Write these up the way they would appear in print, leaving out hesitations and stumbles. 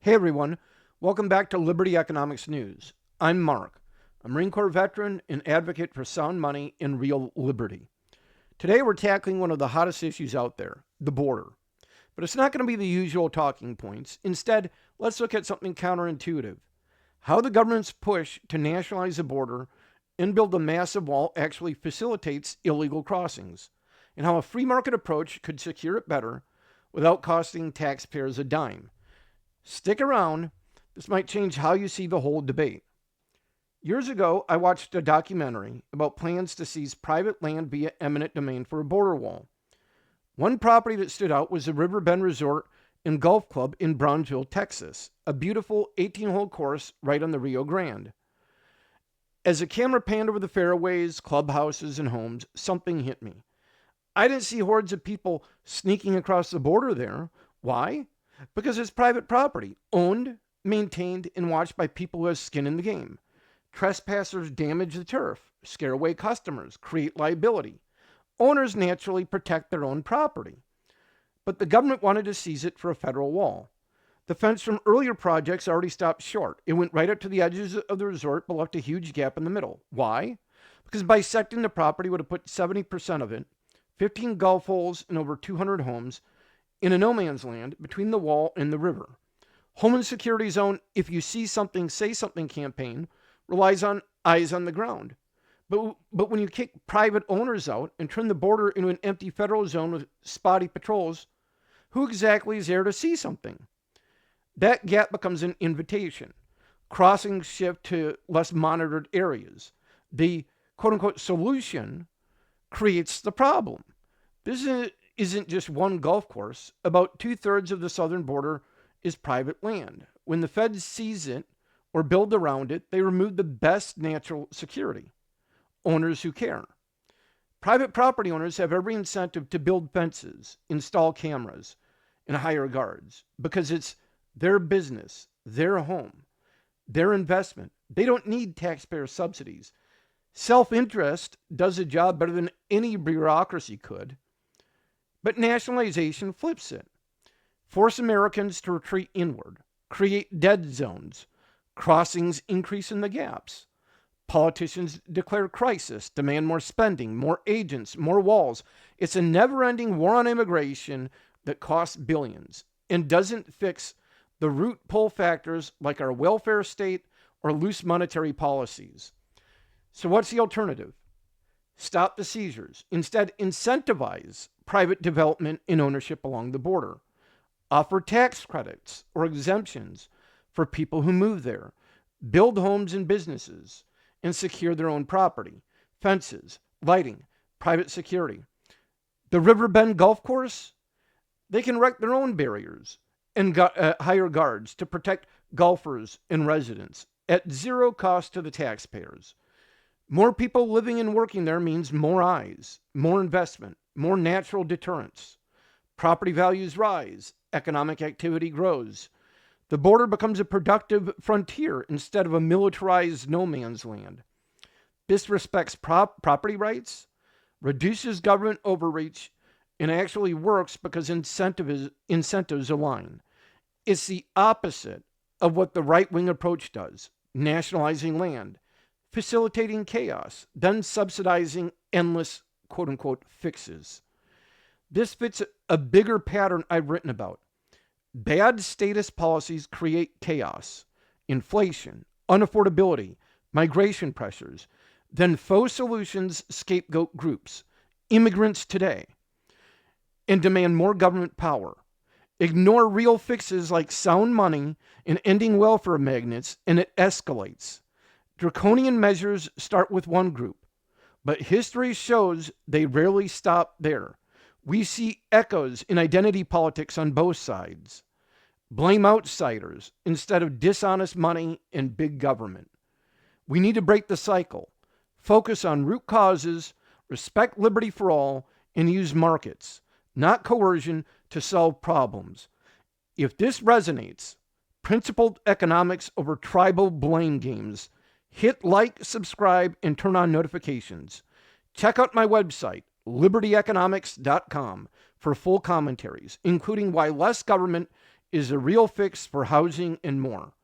Hey everyone, welcome back to Liberty Economics News. I'm Mark, a Marine Corps veteran and advocate for sound money and real liberty. Today we're tackling one of the hottest issues out there, the border. But it's not going to be the usual talking points. Instead, let's look at something counterintuitive. How the government's push to nationalize the border and build a massive wall actually facilitates illegal crossings, and how a free market approach could secure it better without costing taxpayers a dime. Stick around. This might change how you see the whole debate. Years ago, I watched a documentary about plans to seize private land via eminent domain for a border wall. One property that stood out was the River Bend Resort and Golf Club in Brownsville, Texas, a beautiful 18-hole course right on the Rio Grande. As the camera panned over the fairways, clubhouses, and homes, something hit me. I didn't see hordes of people sneaking across the border there. Why? Because it's private property, owned, maintained, and watched by people who have skin in the game. Trespassers damage the turf, scare away customers, create liability. Owners naturally protect their own property. But the government wanted to seize it for a federal wall. The fence from earlier projects already stopped short. It went right up to the edges of the resort, but left a huge gap in the middle. Why? Because bisecting the property would have put 70% of it, 15 golf holes and over 200 homes, in a no man's land between the wall and the river. Homeland Security Zone, if you see something, say something campaign, relies on eyes on the ground. But when you kick private owners out and turn the border into an empty federal zone with spotty patrols, who exactly is there to see something? That gap becomes an invitation. Crossings shift to less monitored areas. The quote-unquote solution creates the problem. This isn't just one golf course. About 2/3 of the southern border is private land. When the feds seize it or build around it, they remove the best natural security. Owners who care. Private property owners have every incentive to build fences, install cameras, and hire guards because it's their business, their home, their investment. They don't need taxpayer subsidies. Self-interest does the job better than any bureaucracy could. But nationalization flips it. Force Americans to retreat inward, create dead zones, crossings increase in the gaps. Politicians declare crisis, demand more spending, more agents, more walls. It's a never-ending war on immigration that costs billions and doesn't fix the root pull factors like our welfare state or loose monetary policies. So what's the alternative? Stop the seizures. Instead, incentivize private development and ownership along the border. Offer tax credits or exemptions for people who move there. Build homes and businesses and secure their own property. Fences, lighting, private security. The River Bend Golf Course, they can erect their own barriers and hire guards to protect golfers and residents at zero cost to the taxpayers. More people living and working there means more eyes, more investment, more natural deterrence. Property values rise, economic activity grows. The border becomes a productive frontier instead of a militarized no man's land. This respects property rights, reduces government overreach, and actually works because incentives align. It's the opposite of what the right-wing approach does, nationalizing land, facilitating chaos, then subsidizing endless quote-unquote fixes. This fits a bigger pattern I've written about. Bad status policies create chaos, inflation, unaffordability, migration pressures. Then faux solutions scapegoat groups, immigrants today, and demand more government power. Ignore real fixes like sound money and ending welfare magnates, and it escalates. Draconian measures start with one group, but history shows they rarely stop there. We see echoes in identity politics on both sides. Blame outsiders instead of dishonest money and big government. We need to break the cycle, focus on root causes, respect liberty for all, and use markets, not coercion, to solve problems. If this resonates, principled economics over tribal blame games, hit like, subscribe, and turn on notifications. Check out my website, libertyeconomics.com, for full commentaries, including why less government is a real fix for housing and more.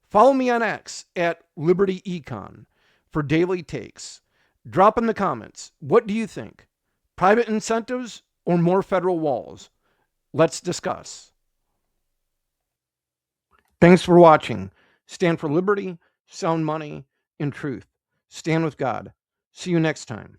Follow me on X at LibertyEcon for daily takes. Drop in the comments. What do you think? Private incentives or more federal walls? Let's discuss. Thanks for watching. Stand for liberty, sound money, and truth. Stand with God. See you next time.